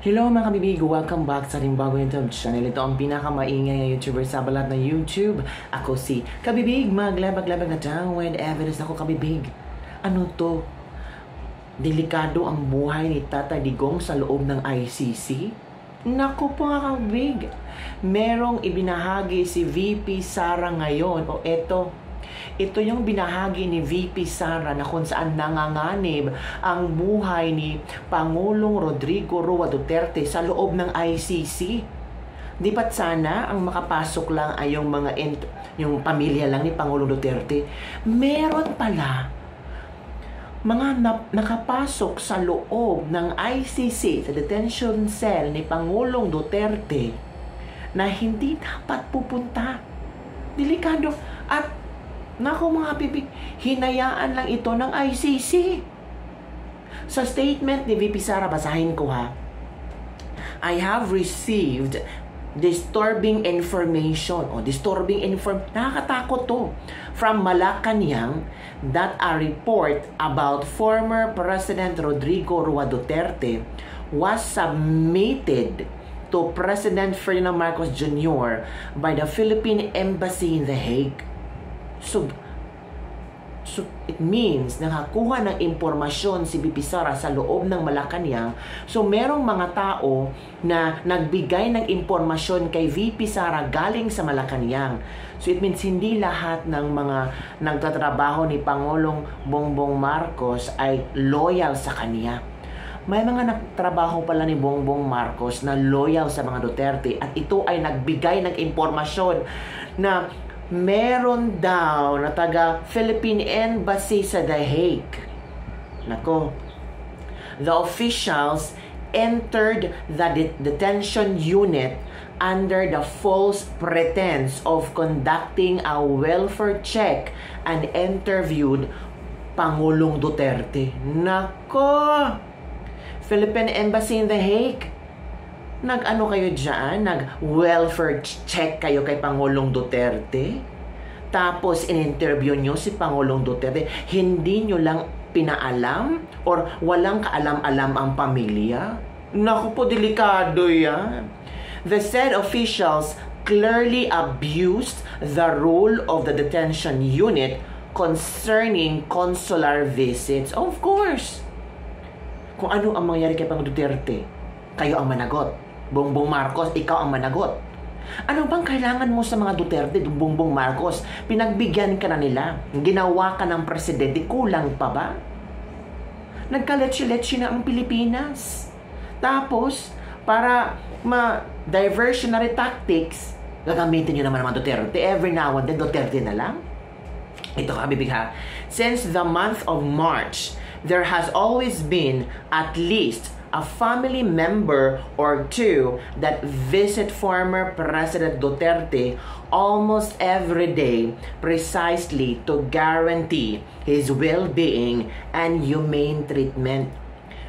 Hello mga kabibig! Welcome back sa ating bagong YouTube channel. Ito ang pinakamaingay na YouTuber sa balat ng YouTube. Ako si Kabibig, maglabag-labag na down with evidence. Ako Kabibig. Ano to? Delikado ang buhay ni Tata Digong sa loob ng ICC? Naku po mga kabibig! Merong ibinahagi si VP Sara ngayon. O ito yung binahagi ni VP Sara na kung saan nanganganib ang buhay ni Pangulong Rodrigo Roa Duterte sa loob ng ICC. Di ba't sana ang makapasok lang ay yung pamilya lang ni Pangulong Duterte? Meron pala mga nakapasok sa loob ng ICC, sa detention cell ni Pangulong Duterte na hindi dapat pupunta. Delikado. At naku mga bibig, hinayaan lang ito ng ICC. Sa statement ni VP Sara, basahin ko ha. I have received disturbing information. Nakakatakot to. From Malacanang that a report about former President Rodrigo Roa Duterte was submitted to President Ferdinand Marcos Jr. by the Philippine Embassy in The Hague. So it means nakakuha ng impormasyon si VP Sara sa loob ng Malacanang. So merong mga tao na nagbigay ng impormasyon kay VP Sara galing sa Malacanang. So it means hindi lahat ng mga nagtatrabaho ni Pangulong Bongbong Marcos ay loyal sa kanya. May mga nagtrabaho pala ni Bongbong Marcos na loyal sa mga Duterte at ito ay nagbigay ng impormasyon na meron daw na taga Philippine Embassy sa The Hague. Nako. The officials entered the detention unit under the false pretense of conducting a welfare check and interviewed Pangulong Duterte. Nako. Philippine Embassy in The Hague. Nag-ano kayo dyan? Nag-welfare check kayo kay Pangulong Duterte? Tapos in-interview nyo si Pangulong Duterte? Hindi nyo lang pinaalam? Or walang kaalam-alam ang pamilya? Naku po, delikado yan. The said officials clearly abused the role of the detention unit concerning consular visits. Of course! Kung ano ang mangyari kay Pangulong Duterte, kayo ang managot. Bongbong Marcos, ikaw ang managot. Ano bang kailangan mo sa mga Duterte, Bongbong Marcos? Pinagbigyan ka na nila. Ginawa ka ng presidente, kulang pa ba? Nagkaletsi-letsi na ang Pilipinas. Tapos, para diversionary tactics, gagamitin nyo naman ang mga Duterte. Every now and then, Duterte na lang. Ito kabibig ha. Since the month of March, there has always been at least a family member or two that visit former President Duterte almost every day precisely to guarantee his well-being and humane treatment.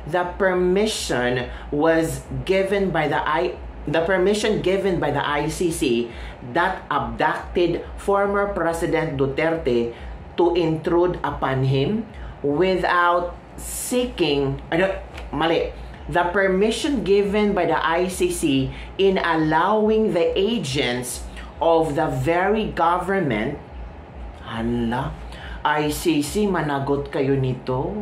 The permission given by the ICC that abducted former President Duterte to intrude upon him without seeking the permission given by the ICC in allowing the agents of the very government. Hala, ICC, managot kayo nito.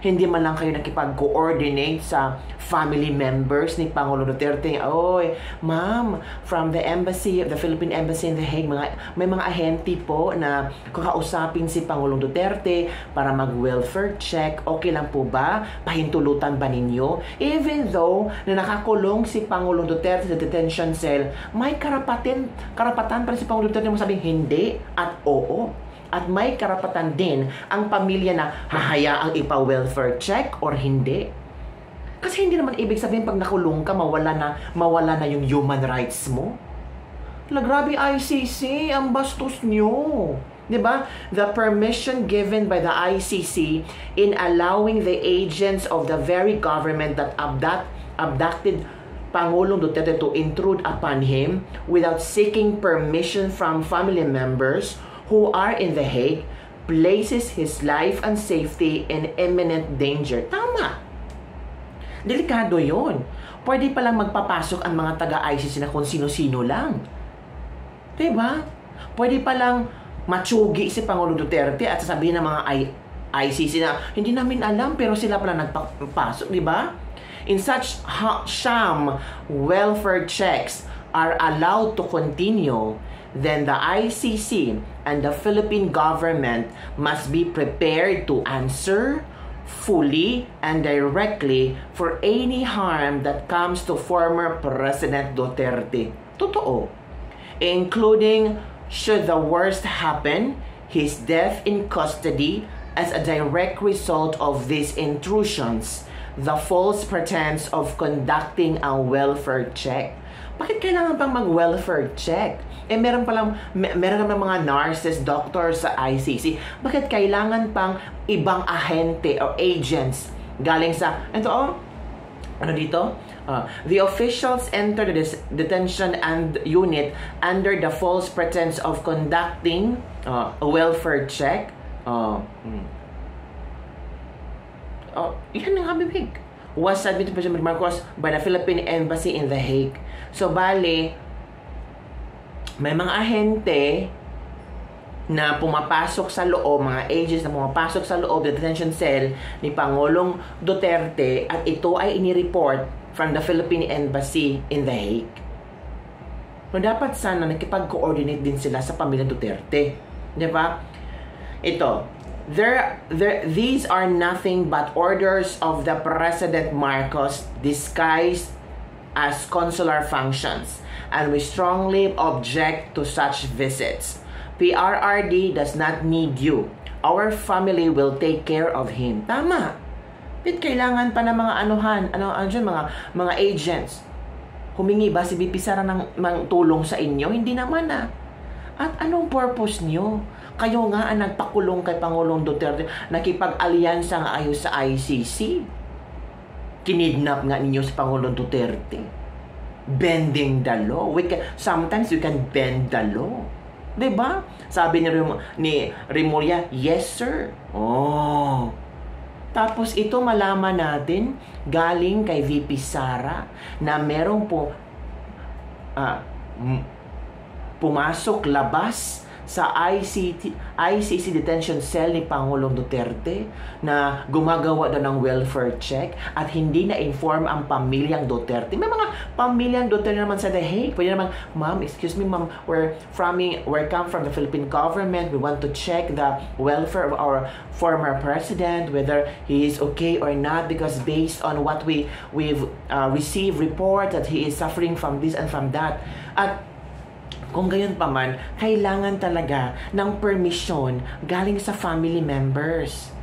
Hindi man lang kayo nakipag-coordinate sa family members ni Pangulong Duterte. Oy, ma'am, from the embassy, the Philippine Embassy in The Hague, may mga ahente po na kakausapin si Pangulong Duterte para mag-welfare check. Okay lang po ba? Pahintulutan ba ninyo? Even though na nakakulong si Pangulong Duterte sa detention cell, may karapatan pa rin si Pangulong Duterte mo sabing hindi at oo. At may karapatan din ang pamilya na hahayaang ipa-welfare check or hindi. Kasi hindi naman ibig sabihin pag nakulong ka, mawala na yung human rights mo. Grabe ICC, ang bastos nyo. Diba? The permission given by the ICC in allowing the agents of the very government that abducted Pangulong Duterte to intrude upon him without seeking permission from family members who are in The Hague places his life and safety in imminent danger. Tama. Delikado yon. Pwede palang magpapasok ang mga taga-ICC na kung sino-sino lang. Diba? Pwede palang matsugi si Pangulong Duterte at sasabihin ng mga ICC na hindi namin alam pero sila pala nagpapasok, diba? In such sham welfare checks are allowed to continue, then the ICC and the Philippine government must be prepared to answer fully and directly for any harm that comes to former President Duterte. Totoo. Including, should the worst happen, his death in custody as a direct result of these intrusions, the false pretense of conducting a welfare check. Bakit kailangan pang mag-welfare check? Meron naman mga nurses, doctors sa ICC. Bakit kailangan pang ibang ahente or agents galing sa, the officials enter the detention and unit under the false pretense of conducting a welfare check. Yan ang habibig. Was submitted to President Marcos by the Philippine Embassy in The Hague. So, bale, may mga ahente na pumapasok sa loob, mga agents na pumapasok sa loob ng detention cell ni Pangulong Duterte at ito ay inireport from the Philippine Embassy in The Hague. So, dapat sana nakipag-coordinate din sila sa pamilya Duterte. Di ba? Ito, these are nothing but orders of the President Marcos disguised as consular functions, and we strongly object to such visits. PRRD does not need you. Our family will take care of him. Tama. Bit kailangan pa ng mga mga agents. Humingi ba si BP Sara ng tulong sa inyo? Hindi naman At anong purpose nyo? Kayo nga ang nagpakulong kay Pangulong Duterte, nakipag-alyansa nga ayos sa ICC. Kinidnap nga ninyo si Pangulong Duterte. Bending the law. Sometimes you can bend the law. Diba? Sabi ni Remulla, yes sir. Tapos ito malaman natin galing kay VP Sara na merong pumasok labas sa ICC detention cell ni Pangulong Duterte na gumagawa daw ng welfare check at hindi na-inform ang pamilyang Duterte. May mga pamilyang Duterte naman sa The Hague. Pwede naman, ma'am, excuse me ma'am, we're come from the Philippine government. We want to check the welfare of our former president, whether he is okay or not, because based on what we've received report that he is suffering from this and from that. At kung gayon pa man, kailangan talaga ng permission galing sa family members.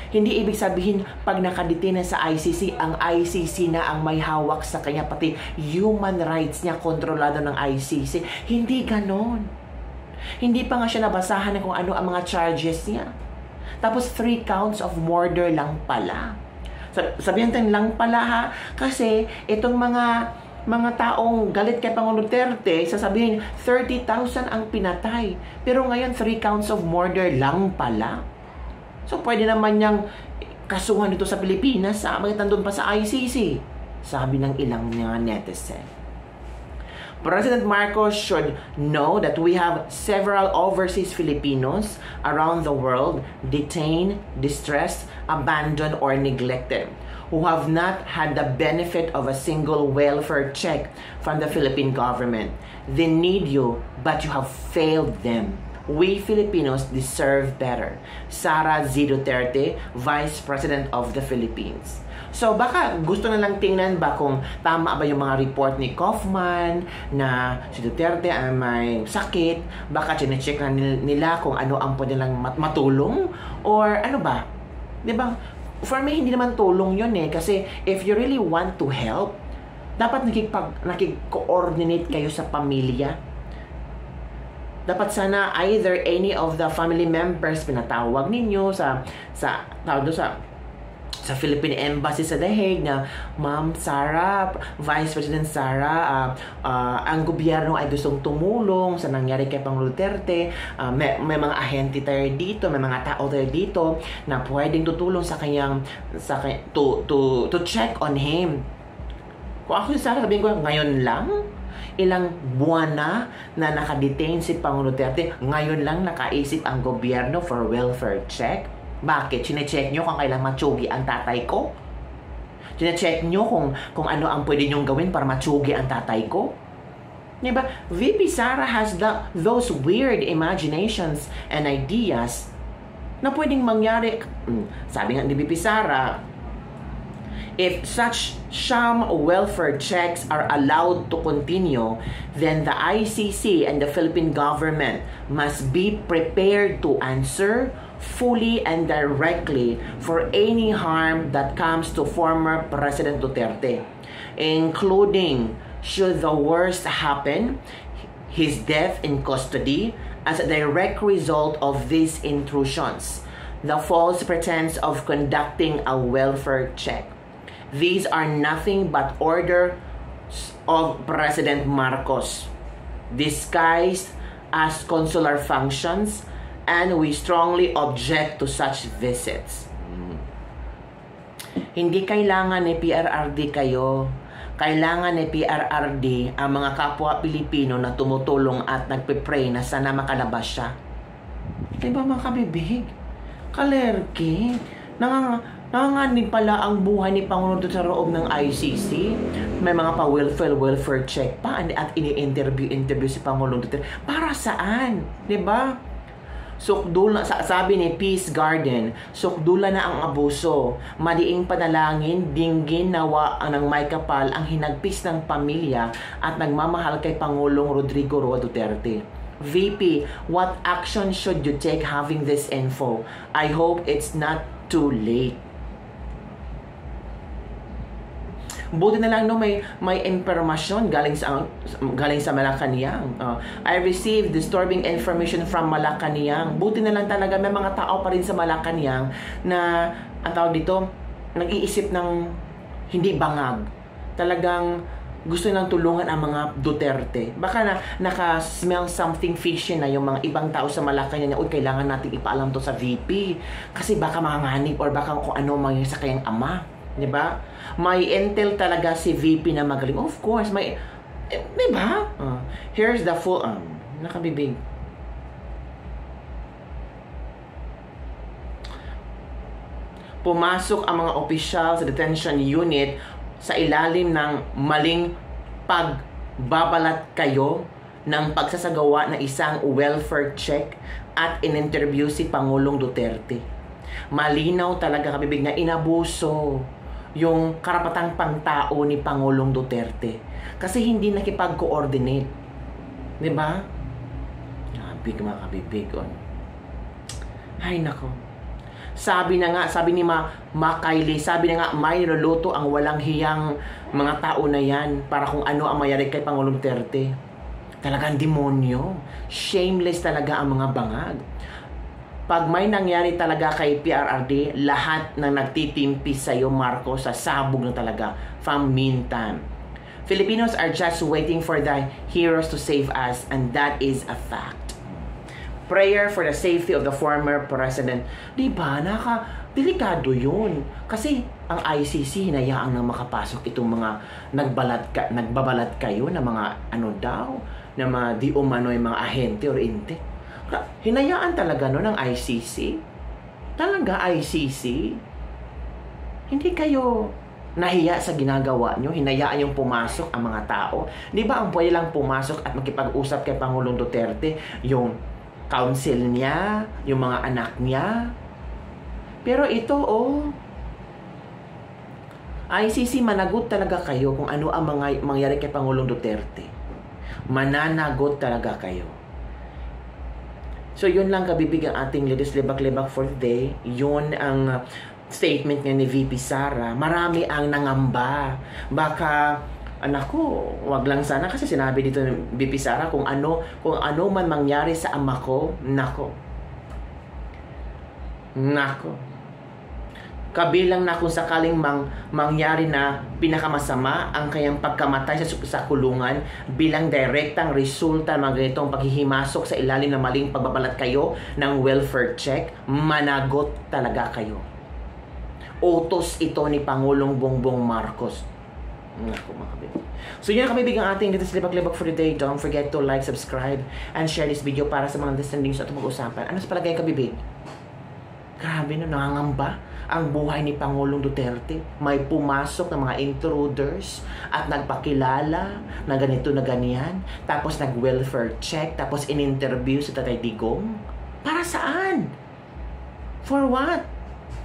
Hindi ibig sabihin, pag nakadetain na sa ICC, ang ICC na ang may hawak sa kanya, pati human rights niya kontrolado ng ICC. Hindi ganon. Hindi pa nga siya nabasahan na kung ano ang mga charges niya. Tapos 3 counts of murder lang pala. Sabihin tayo lang pala ha, kasi itong mga taong galit kay Pangulong Duterte, sasabihin 30,000 ang pinatay. Pero ngayon 3 counts of murder lang pala. So pwede naman niyang kasuhan dito sa Pilipinas, bakit nandun pa sa ICC? Sabi ng ilang mga netizen. President Marcos should know that we have several overseas Filipinos around the world detained, distressed, abandoned, or neglected, who have not had the benefit of a single welfare check from the Philippine government. They need you, but you have failed them. We Filipinos deserve better. Sara Z. Duterte, Vice President of the Philippines. So baka gusto na lang tingnan ba kung tama ba yung mga report ni Kaufman na si Duterte ay may sakit. Baka chinecheck na nila kung ano ang pwede lang matulong or ano ba. Diba? For me, hindi naman tulong yun kasi if you really want to help, dapat nakik-coordinate kayo sa pamilya. Dapat sana either any of the family members pinatawag ninyo sa sa Philippine Embassy sa The Hague na, Ma'am Sara, Vice President Sara, ang gobyerno ay gustong tumulong sa nangyari kay Pangulong Duterte. May mga ahente tayo dito, may mga tao tayo dito na pwedeng tutulong sa kanyang to check on him. Kung ako si Sara, sabihin ko, ngayon lang? Ilang buwan na nakadetain si Pangulong Duterte, ngayon lang nakaisip ang gobyerno for welfare check? Bakit? Sine-check nyo kung kailang matsugi ang tatay ko? Sine-check nyo kung ano ang pwede nyong gawin para matsugi ang tatay ko? Diba? VP Sara has those weird imaginations and ideas na pwedeng mangyari. Sabi nga ni VP Sara, if such sham welfare checks are allowed to continue, then the ICC and the Philippine government must be prepared to answer fully and directly for any harm that comes to former President Duterte, including, should the worst happen, his death in custody as a direct result of these intrusions, the false pretense of conducting a welfare check. These are nothing but orders of President Marcos, disguised as consular functions, and we strongly object to such visits. Hindi kailangan ni PRRD kayo. Kailangan ni PRRD ang mga kapwa Pilipino na tumutulong at nagpe-pray na sana makalabas siya. Diba mga kabibig? Kalerki, nanganganin pala ang buhay ni Pangulong Duterte sa loob ng ICC. May mga welfare check pa at ini-interview si Pangulong Duterte. Para saan? Diba? Sukdula, sabi ni Peace Garden, sukdula na ang abuso, madiing panalangin, dinggin nawa ng may kapal ang hinagpis ng pamilya at nagmamahal kay Pangulong Rodrigo Roa Duterte. VP, what action should you take having this info? I hope it's not too late. Buti na lang no may impormasyon galing sa Malacanang. I received disturbing information from Malacanang. Buti na lang talaga may mga tao pa rin sa Malacanang na ang tawag dito nag-iisip ng hindi bangag. Talagang gusto nilang tulungan ang mga Duterte. Baka naka-smell something fishy na yung mga ibang tao sa Malacanang na, uy, kailangan nating ipaalam to sa VP. Kasi baka manganib or baka kung ano mangyayari sa kanyang ama. Diba? May intel talaga si VP na magaling. Of course, may... diba? Here's the full... nakabibig. Pumasok ang mga opisyal sa detention unit sa ilalim ng maling pagbabalat kayo ng pagsasagawa ng isang welfare check at in-interview si Pangulong Duterte. Malinaw talaga kabibig na inabuso yung karapatang pangtao ni Pangulong Duterte. Kasi hindi nakipag-coordinate. Diba? Big mga kabibig. Ay, nako. Sabi ni Makaili, sabi na nga, may niluluto ang walang hiyang mga tao na yan para kung ano ang mayari kay Pangulong Duterte. Talagang demonyo. Shameless talaga ang mga bangag. Pag may nangyari talaga kay PRRD, lahat ng nagtitimpi sa iyo, Marcos, sa sabog na talaga. From meantime. Filipinos are just waiting for the heroes to save us, and that is a fact. Prayer for the safety of the former president. Diba? Delikado yun. Kasi ang ICC hinayaan na makapasok itong mga nagbabalat kayo na mga ano daw, na mga di umano yung mga ahente or inte. Hinayaan talaga no ng ICC. Talaga ICC. Hindi kayo nahiya sa ginagawa nyo. Hinayaan yung pumasok ang mga tao. Di ba ang pwede lang pumasok at makipag-usap kay Pangulong Duterte? Yung council niya, yung mga anak niya. Pero ito ICC, managot talaga kayo kung ano ang mga mangyari kay Pangulong Duterte. Mananagot talaga kayo. So, yun lang kabibig ang ating Ladies Libak-Libak for today. Yun ang statement niya ni VP Sara. Marami ang nangamba. Baka, anak ko, wag lang sana kasi sinabi dito ni VP Sara kung ano man mangyari sa ama ko, nako. Kabilang na kung sakaling mangyari na pinakamasama ang kayang pagkamatay sa kulungan bilang direktang resulta ng mga ganitong paghihimasok sa ilalim ng maling pagbabalat kayo ng welfare check, managot talaga kayo. Utos ito ni Pangulong Bongbong Marcos. Naku, mga kabibig. So yun ang kabibig ang ating latest libak-libak for the day. Don't forget to like, subscribe, and share this video para sa mga descendings at mag-usapan. Ano sa palagay kabibig? Grabe na, nangangamba ang buhay ni Pangulong Duterte. May pumasok ng mga intruders at nagpakilala na ganito na ganyan. Tapos nag-welfare check. Tapos in-interview sa Tatay Digong. Para saan? For what?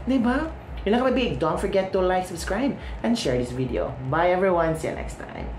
Diba? Yun lang kabibig. Don't forget to like, subscribe, and share this video. Bye everyone. See you next time.